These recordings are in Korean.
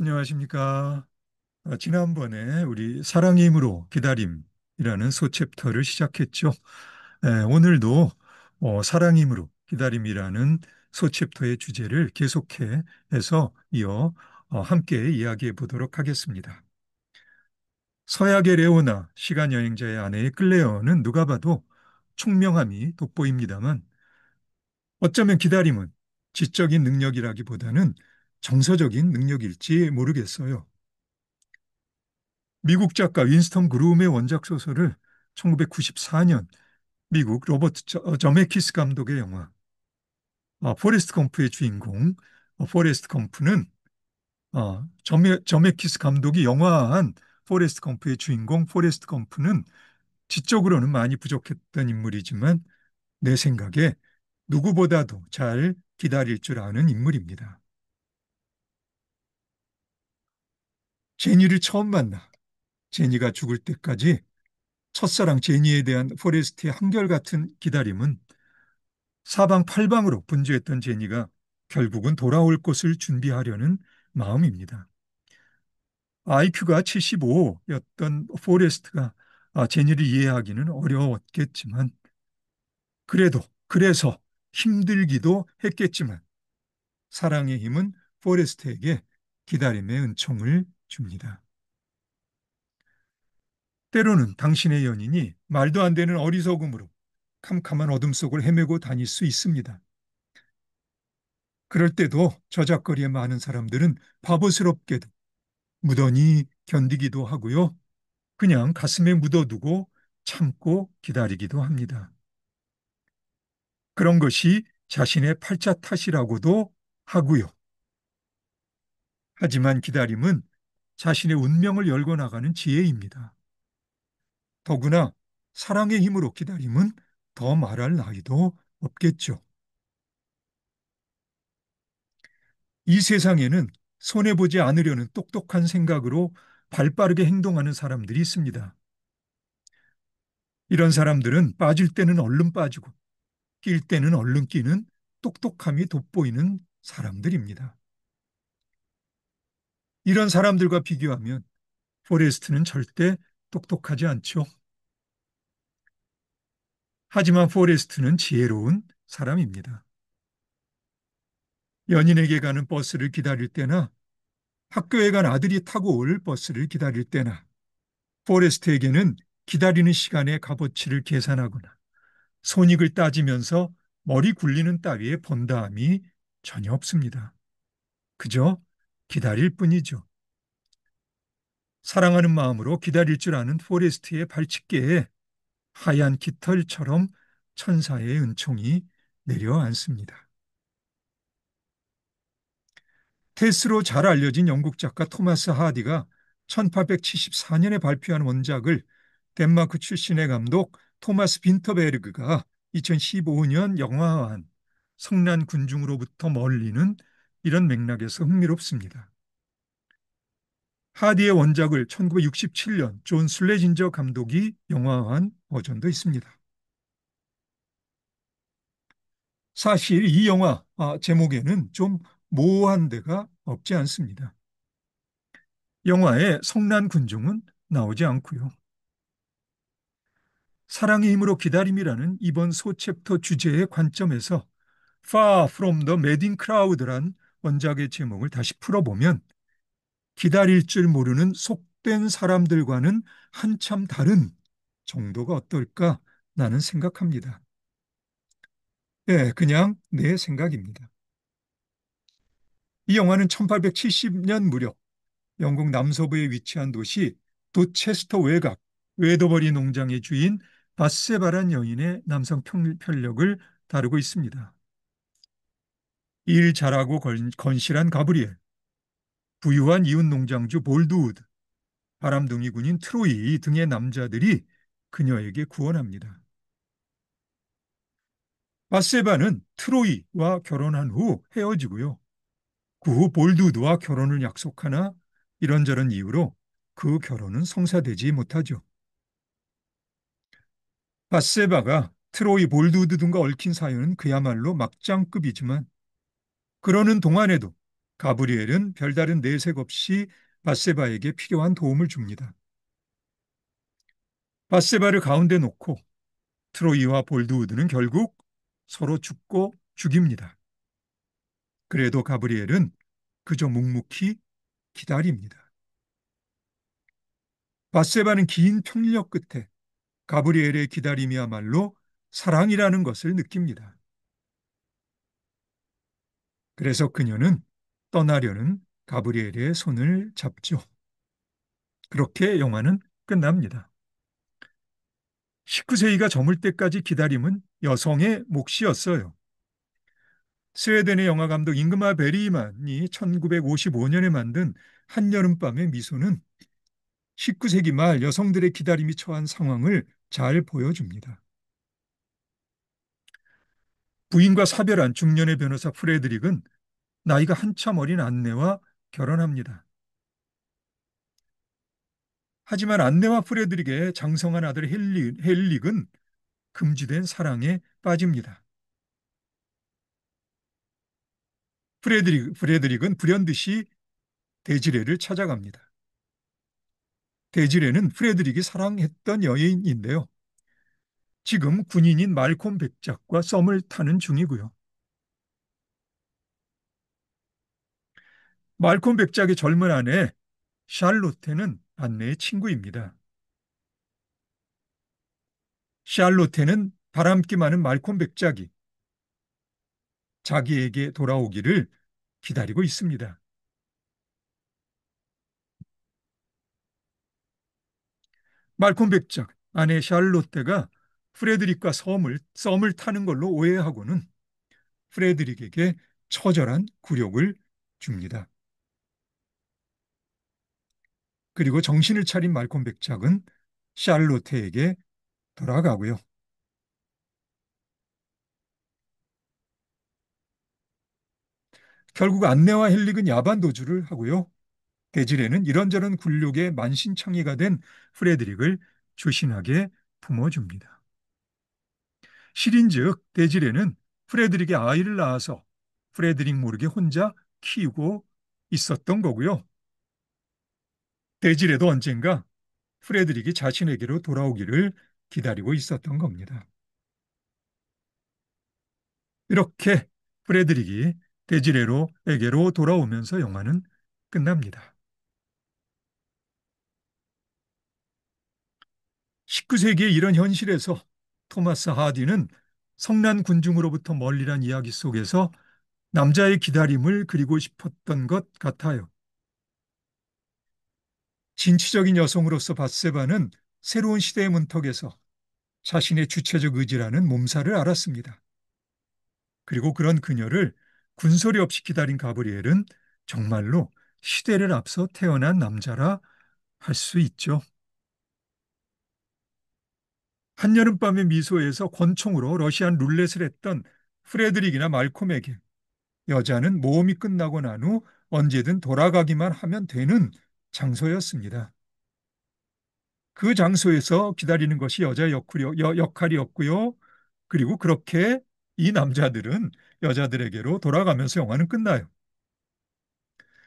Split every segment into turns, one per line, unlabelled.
안녕하십니까. 지난번에 우리 사랑의 힘으로 기다림이라는 소챕터를 시작했죠. 오늘도 사랑의 힘으로 기다림이라는 소챕터의 주제를 계속해 해서 이어 함께 이야기해 보도록 하겠습니다. 서약의 레오나, 시간 여행자의 아내의 클레어는 누가 봐도 총명함이 돋보입니다만 어쩌면 기다림은 지적인 능력이라기보다는 정서적인 능력일지 모르겠어요. 미국 작가 윈스턴 그룸의 원작 소설을 1994년 미국 로버트 저메키스 감독의 영화 포레스트 검프의 주인공 포레스트 검프는 저메키스 감독이 영화한 포레스트 검프의 주인공 포레스트 검프는 지적으로는 많이 부족했던 인물이지만 내 생각에 누구보다도 잘 기다릴 줄 아는 인물입니다. 제니를 처음 만나 제니가 죽을 때까지 첫사랑 제니에 대한 포레스트의 한결같은 기다림은 사방팔방으로 분주했던 제니가 결국은 돌아올 것을 준비하려는 마음입니다. IQ가 75였던 포레스트가 제니를 이해하기는 어려웠겠지만 그래서 힘들기도 했겠지만 사랑의 힘은 포레스트에게 기다림의 은총을 줍니다. 때로는 당신의 연인이 말도 안 되는 어리석음으로 캄캄한 어둠 속을 헤매고 다닐 수 있습니다. 그럴 때도 저작거리에 많은 사람들은 바보스럽게도 무던히 견디기도 하고요. 그냥 가슴에 묻어두고 참고 기다리기도 합니다. 그런 것이 자신의 팔자 탓이라고도 하고요. 하지만 기다림은 자신의 운명을 열고 나가는 지혜입니다. 더구나 사랑의 힘으로 기다림은 더 말할 나위도 없겠죠. 이 세상에는 손해보지 않으려는 똑똑한 생각으로 발빠르게 행동하는 사람들이 있습니다. 이런 사람들은 빠질 때는 얼른 빠지고 낄 때는 얼른 끼는 똑똑함이 돋보이는 사람들입니다. 이런 사람들과 비교하면 포레스트는 절대 똑똑하지 않죠. 하지만 포레스트는 지혜로운 사람입니다. 연인에게 가는 버스를 기다릴 때나 학교에 간 아들이 타고 올 버스를 기다릴 때나 포레스트에게는 기다리는 시간의 값어치를 계산하거나 손익을 따지면서 머리 굴리는 따위의 번다함이 전혀 없습니다. 그저 기다릴 뿐이죠. 사랑하는 마음으로 기다릴 줄 아는 포레스트의 발치께에 하얀 깃털처럼 천사의 은총이 내려앉습니다. 테스로 잘 알려진 영국 작가 토마스 하디가 1874년에 발표한 원작을 덴마크 출신의 감독 토마스 빈터베르그가 2015년 영화화한 성난 군중으로부터 멀리는 이런 맥락에서 흥미롭습니다. 하디의 원작을 1967년 존 슬레진저 감독이 영화화한 버전도 있습니다. 사실 이 영화 제목에는 좀 모호한 데가 없지 않습니다. 영화에 성난 군중은 나오지 않고요. 사랑의 힘으로 기다림이라는 이번 소챕터 주제의 관점에서 Far from the Madding Crowd란 원작의 제목을 다시 풀어보면 기다릴 줄 모르는 속된 사람들과는 한참 다른 정도가 어떨까 나는 생각합니다. 예, 그냥 내 생각입니다. 이 영화는 1870년 무렵 영국 남서부에 위치한 도시 도체스터 외곽 웨더버리 농장의 주인 바세바란 여인의 남성 편력을 다루고 있습니다. 일 잘하고 건실한 가브리엘, 부유한 이웃 농장주 볼드우드, 바람둥이 군인 트로이 등의 남자들이 그녀에게 구원합니다. 바세바는 트로이와 결혼한 후 헤어지고요. 그 후 볼드우드와 결혼을 약속하나 이런저런 이유로 그 결혼은 성사되지 못하죠. 바세바가 트로이 볼드우드 등과 얽힌 사연은 그야말로 막장급이지만 그러는 동안에도 가브리엘은 별다른 내색 없이 바세바에게 필요한 도움을 줍니다. 바세바를 가운데 놓고 트로이와 볼드우드는 결국 서로 죽고 죽입니다. 그래도 가브리엘은 그저 묵묵히 기다립니다. 바세바는 긴 평력 끝에 가브리엘의 기다림이야말로 사랑이라는 것을 느낍니다. 그래서 그녀는 떠나려는 가브리엘의 손을 잡죠. 그렇게 영화는 끝납니다. 19세기가 저물 때까지 기다림은 여성의 몫이었어요. 스웨덴의 영화 감독 잉그마 베리만이 1955년에 만든 한여름밤의 미소는 19세기 말 여성들의 기다림이 처한 상황을 잘 보여줍니다. 부인과 사별한 중년의 변호사 프레드릭은 나이가 한참 어린 안네와 결혼합니다. 하지만 안네와 프레드릭의 장성한 아들 헬릭은 금지된 사랑에 빠집니다. 프레드릭은 불현듯이 데지레를 찾아갑니다. 데지레는 프레드릭이 사랑했던 여인인데요. 지금 군인인 말콤 백작과 썸을 타는 중이고요. 말콤 백작의 젊은 아내 샬롯테는 안네의 친구입니다. 샬롯테는 바람기 많은 말콤 백작이 자기에게 돌아오기를 기다리고 있습니다. 말콤 백작, 아내 샬롯테가 프레드릭과 썸을 타는 걸로 오해하고는 프레드릭에게 처절한 굴욕을 줍니다. 그리고 정신을 차린 말콤 백작은 샬롯테에게 돌아가고요. 결국 안내와 헬릭은 야반 도주를 하고요. 데지레는 이런저런 굴욕에 만신창이가 된 프레드릭을 조신하게 품어줍니다. 실인즉 데지레는 프레드릭의 아이를 낳아서 프레드릭 모르게 혼자 키우고 있었던 거고요. 데지레도 언젠가 프레드릭이 자신에게로 돌아오기를 기다리고 있었던 겁니다. 이렇게 프레드릭이 데지레로에게로 돌아오면서 영화는 끝납니다. 19세기의 이런 현실에서 토마스 하디는 성난 군중으로부터 멀리란 이야기 속에서 남자의 기다림을 그리고 싶었던 것 같아요. 진취적인 여성으로서 바세바는 새로운 시대의 문턱에서 자신의 주체적 의지라는 몸살을 알았습니다. 그리고 그런 그녀를 군소리 없이 기다린 가브리엘은 정말로 시대를 앞서 태어난 남자라 할 수 있죠. 한여름밤의 미소에서 권총으로 러시안 룰렛을 했던 프레드릭이나 말콤에게 여자는 모험이 끝나고 난 후 언제든 돌아가기만 하면 되는 장소였습니다. 그 장소에서 기다리는 것이 여자의 역할이었고요. 그리고 그렇게 이 남자들은 여자들에게로 돌아가면서 영화는 끝나요.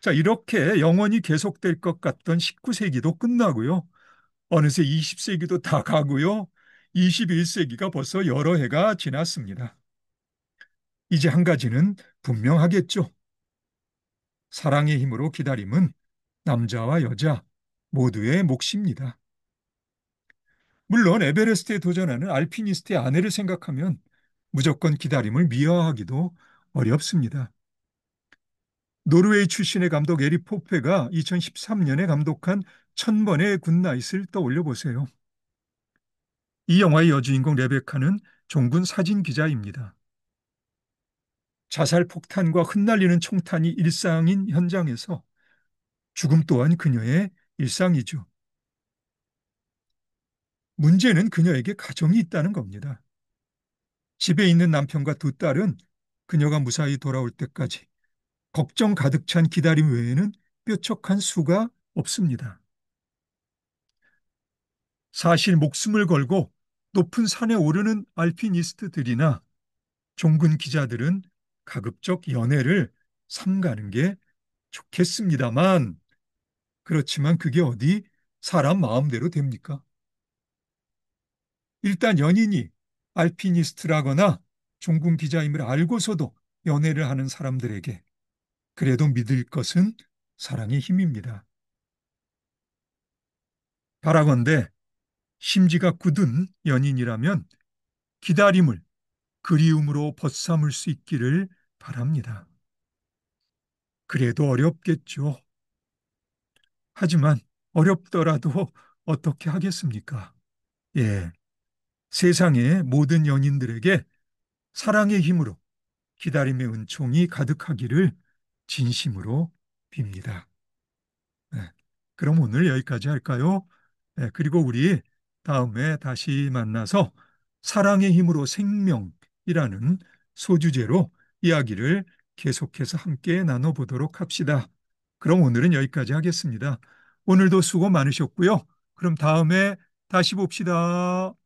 자, 이렇게 영원히 계속될 것 같던 19세기도 끝나고요. 어느새 20세기도 다 가고요. 21세기가 벌써 여러 해가 지났습니다. 이제 한 가지는 분명하겠죠. 사랑의 힘으로 기다림은 남자와 여자 모두의 몫입니다. 물론 에베레스트에 도전하는 알피니스트의 아내를 생각하면 무조건 기다림을 미화하기도 어렵습니다. 노르웨이 출신의 감독 에리 포페가 2013년에 감독한 1000번의 굿나잇을 떠올려 보세요. 이 영화의 여주인공 레베카는 종군 사진 기자입니다. 자살 폭탄과 흩날리는 총탄이 일상인 현장에서 죽음 또한 그녀의 일상이죠. 문제는 그녀에게 가정이 있다는 겁니다. 집에 있는 남편과 두 딸은 그녀가 무사히 돌아올 때까지 걱정 가득 찬 기다림 외에는 뾰족한 수가 없습니다. 사실 목숨을 걸고 높은 산에 오르는 알피니스트들이나 종군 기자들은 가급적 연애를 삼가는 게 좋겠습니다만, 그렇지만 그게 어디 사람 마음대로 됩니까? 일단 연인이 알피니스트라거나 종군 기자임을 알고서도 연애를 하는 사람들에게 그래도 믿을 것은 사랑의 힘입니다. 바라건대 심지가 굳은 연인이라면 기다림을 그리움으로 벗삼을 수 있기를 바랍니다. 그래도 어렵겠죠. 하지만 어렵더라도 어떻게 하겠습니까? 예, 세상의 모든 연인들에게 사랑의 힘으로 기다림의 은총이 가득하기를 진심으로 빕니다. 네, 그럼 오늘 여기까지 할까요? 네, 그리고 우리 다음에 다시 만나서 사랑의 힘으로 생명이라는 소주제로 이야기를 계속해서 함께 나눠보도록 합시다. 그럼 오늘은 여기까지 하겠습니다. 오늘도 수고 많으셨고요. 그럼 다음에 다시 봅시다.